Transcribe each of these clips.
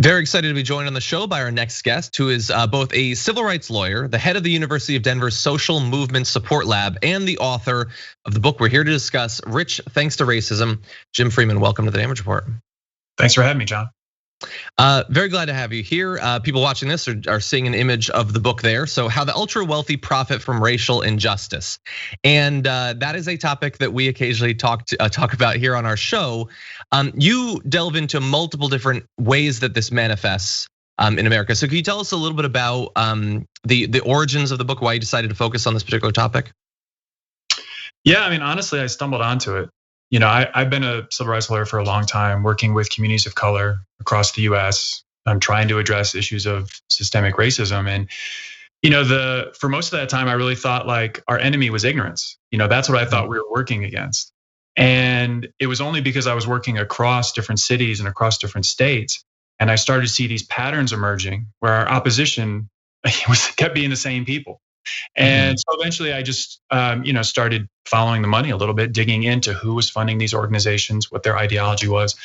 Very excited to be joined on the show by our next guest, who is both a civil rights lawyer, the head of the University of Denver's Social Movement Support Lab, and the author of the book we're here to discuss, Rich Thanks to Racism. Jim Freeman, welcome to the Damage Report. Thanks for having me, John. Very glad to have you here. People watching this are seeing an image of the book there. So, how the ultra wealthy profit from racial injustice, and that is a topic that we occasionally talk about here on our show. You delve into multiple different ways that this manifests in America. So, can you tell us a little bit about the origins of the book? Why you decided to focus on this particular topic? Yeah, I mean, honestly, I stumbled onto it. You know, I've been a civil rights lawyer for a long time, working with communities of color across the US. I'm trying to address issues of systemic racism. And, for most of that time, I really thought like our enemy was ignorance. That's what I thought we were working against. And it was only because I was working across different cities and across different states, and I started to see these patterns emerging where our opposition kept being the same people. And so eventually I just started following the money a little bit, digging into who was funding these organizations, what their ideology was.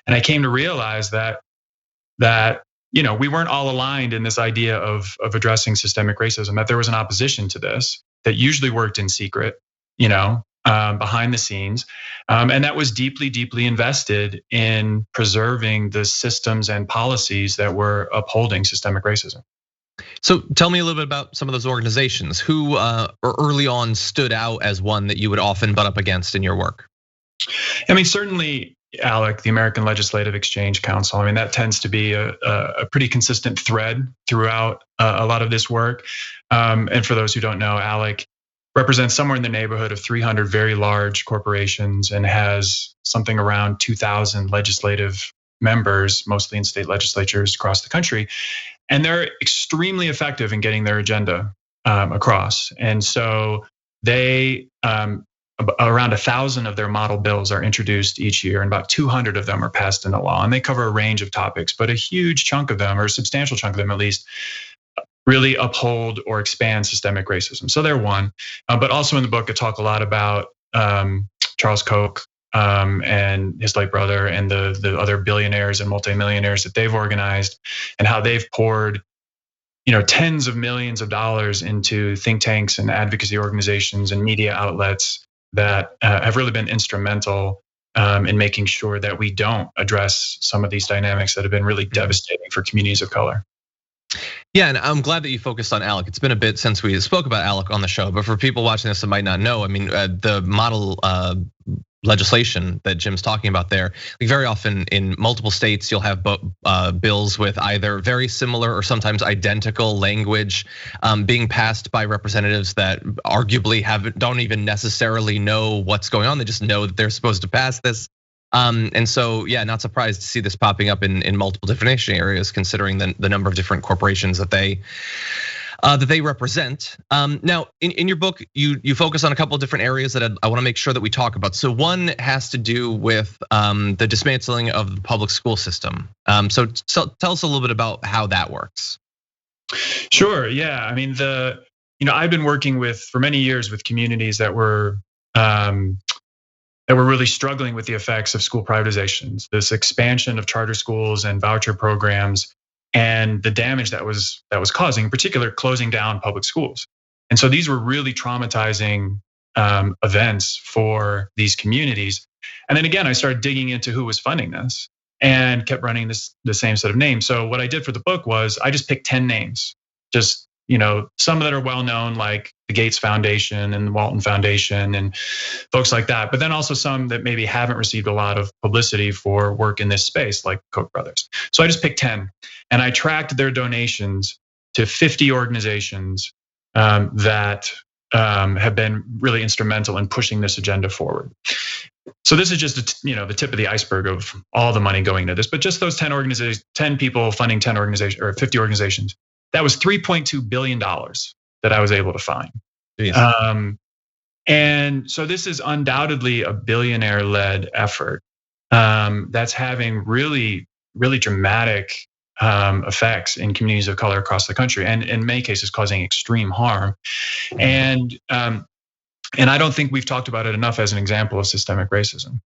And I came to realize that we weren't all aligned in this idea of addressing systemic racism, that there was an opposition to this that usually worked in secret, behind the scenes. And that was deeply, deeply invested in preserving the systems and policies that were upholding systemic racism. So tell me a little bit about some of those organizations who early on stood out as one that you would often butt up against in your work. I mean, certainly, ALEC, the American Legislative Exchange Council. I mean, that tends to be a pretty consistent thread throughout a lot of this work. And for those who don't know, ALEC represents somewhere in the neighborhood of 300 very large corporations and has something around 2,000 legislative members, mostly in state legislatures across the country. And they're extremely effective in getting their agenda across. And so they, around 1,000 of their model bills are introduced each year, and about 200 of them are passed into law. And they cover a range of topics, but a huge chunk of them, or a substantial chunk of them at least, really uphold or expand systemic racism. So they're one. But also in the book, I talk a lot about Charles Koch, and his late brother, and the other billionaires and multimillionaires that they've organized, and how they've poured, tens of millions of dollars into think tanks and advocacy organizations and media outlets that have really been instrumental in making sure that we don't address some of these dynamics that have been really devastating for communities of color. Yeah, and I'm glad that you focused on ALEC. It's been a bit since we spoke about ALEC on the show, but for people watching this that might not know, I mean, the model legislation that Jim's talking about there, like very often in multiple states, you'll have bills with either very similar or sometimes identical language being passed by representatives that arguably don't even necessarily know what's going on. They just know that they're supposed to pass this. And so, yeah, not surprised to see this popping up in multiple different nation areas, considering the number of different corporations that they represent. Now, in your book, you focus on a couple of different areas that I want to make sure that we talk about. So one has to do with the dismantling of the public school system. So tell us a little bit about how that works. Sure. Yeah. I mean, I've been working for many years with communities that were really struggling with the effects of school privatizations, this expansion of charter schools and voucher programs, and the damage that was causing, in particular, closing down public schools. And so these were really traumatizing events for these communities. And then again, I started digging into who was funding this and kept running the same set of names. So what I did for the book was I just picked 10 names, just some that are well known, like the Gates Foundation and the Walton Foundation and folks like that. But then also some that maybe haven't received a lot of publicity for work in this space, like Koch brothers. So I just picked 10, and I tracked their donations to 50 organizations that have been really instrumental in pushing this agenda forward. So this is just the tip of the iceberg of all the money going into this, but just those 10 organizations, 10 people funding 10 organizations or 50 organizations. That was $3.2 billion that I was able to find. And so this is undoubtedly a billionaire-led effort that's having really, really dramatic effects in communities of color across the country, and in many cases causing extreme harm. And I don't think we've talked about it enough as an example of systemic racism.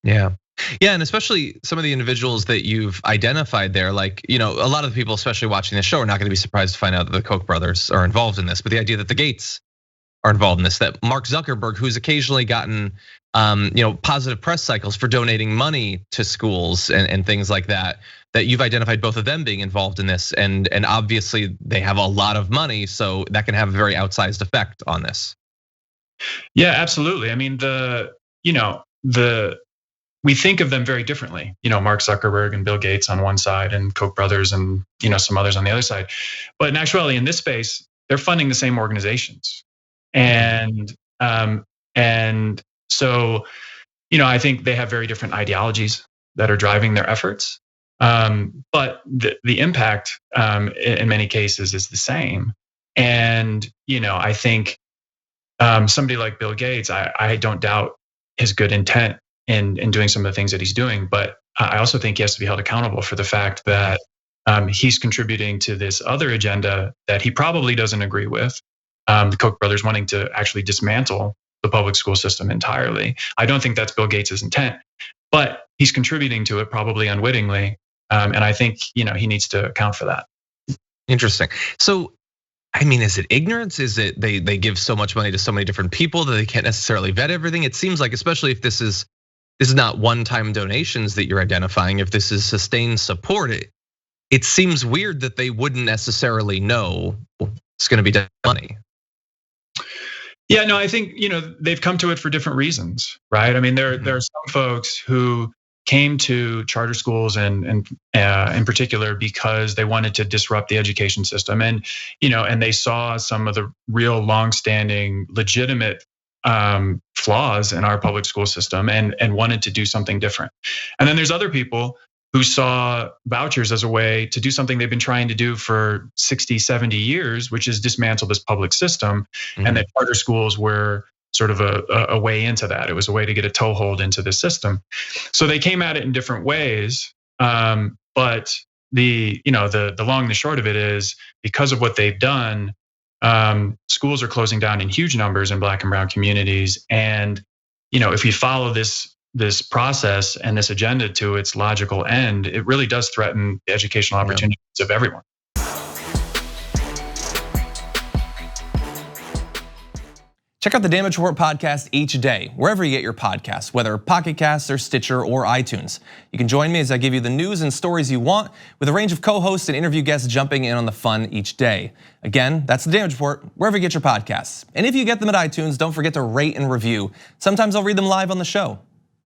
Yeah. Yeah, and especially some of the individuals that you've identified there, like, a lot of the people, especially watching this show, are not going to be surprised to find out that the Koch brothers are involved in this. But the idea that the Gates are involved in this, that Mark Zuckerberg, who's occasionally gotten, positive press cycles for donating money to schools and things like that, that you've identified both of them being involved in this, and obviously they have a lot of money, so that can have a very outsized effect on this. Yeah, absolutely. I mean, we think of them very differently. Mark Zuckerberg and Bill Gates on one side, and Koch brothers and some others on the other side. But in actuality, in this space, they're funding the same organizations, and so I think they have very different ideologies that are driving their efforts. But the impact in many cases is the same. And I think somebody like Bill Gates, I don't doubt his good intent in doing some of the things that he's doing, but I also think he has to be held accountable for the fact that he's contributing to this other agenda that he probably doesn't agree with. The Koch brothers wanting to actually dismantle the public school system entirely. I don't think that's Bill Gates' intent, but he's contributing to it probably unwittingly, and I think he needs to account for that. Interesting. So, I mean, is it ignorance? Is it they give so much money to so many different people that they can't necessarily vet everything? It seems like, especially if this is not one-time donations that you're identifying, if this is sustained support, it seems weird that they wouldn't necessarily know it's going to be money. Yeah, no, I think they've come to it for different reasons, right? I mean, there are some folks who came to charter schools and in particular because they wanted to disrupt the education system, and they saw some of the real long-standing legitimate flaws in our public school system and wanted to do something different. And then there's other people who saw vouchers as a way to do something they've been trying to do for 60, 70 years, which is dismantle this public system. And that charter schools were sort of a way into that. It was a way to get a toehold into the system. So they came at it in different ways. But the long and the short of it is, because of what they've done, schools are closing down in huge numbers in Black and brown communities. And if you follow this process and this agenda to its logical end, it really does threaten the educational opportunities of everyone. Check out the Damage Report podcast each day, wherever you get your podcasts, whether Pocket Casts or Stitcher or iTunes. You can join me as I give you the news and stories you want, with a range of co-hosts and interview guests jumping in on the fun each day. Again, that's the Damage Report, wherever you get your podcasts. And if you get them at iTunes, don't forget to rate and review. Sometimes I'll read them live on the show.